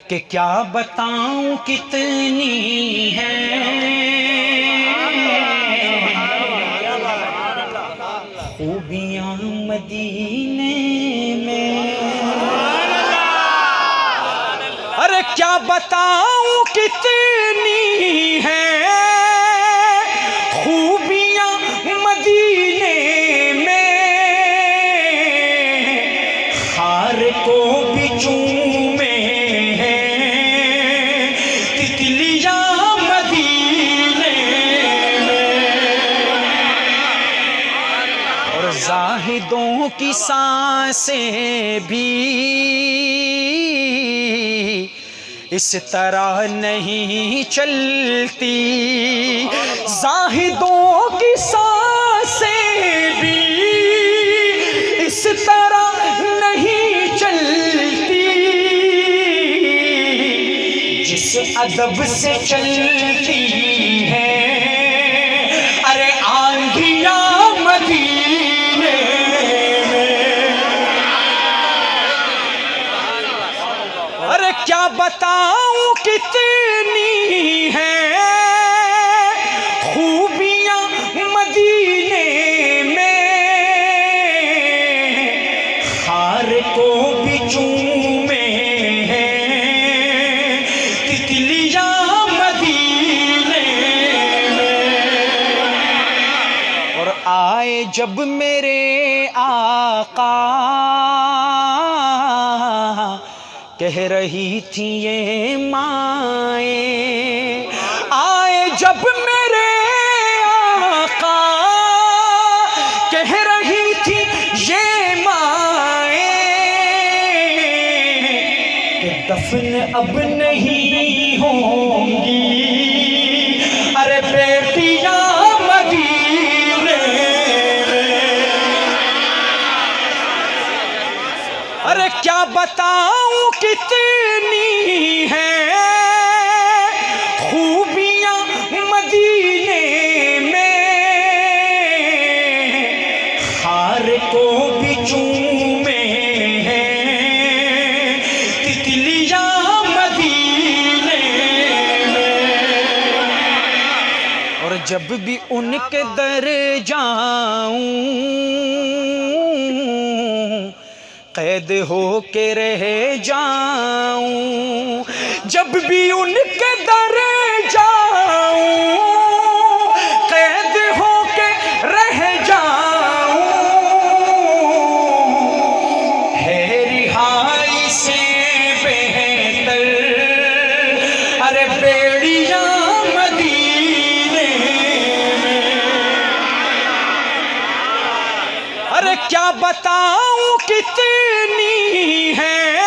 कि क्या बताऊं कितनी है खूबियां मदीने में। अरे क्या बताऊं कितनी है खूबियां मदीने में। हार को भी चूमे ज़ाहिदों की सांसें भी इस तरह नहीं चलती। ज़ाहिदों की सांसें भी इस तरह नहीं चलती। जिस अदब से चलती है अरे आंधियां मदीने में। अरे क्या बताऊं कितनी है खूबियां मदीने में। हार को भी चूमे हैं तितलियां मदीने में। और आए जब मेरे आका कह रही थी ये माए। आए जब मेरे आका कह रही थी ये माए कि दफन अब नहीं होंगी अरे बेटियां मदीने में। अरे क्या बताऊं कितनी है खूबियां मदीने में। हार को भी चूमे हैं तितलियां मदीने में। और जब भी उनके दर जाऊं कैद हो के रह जाऊं। जब भी उनके दर जाऊं कैद हो के रह जाऊं। है रिहाई से बेहतर अरे बेड़ियां मदीने में। अरे क्या बताऊं कितनी है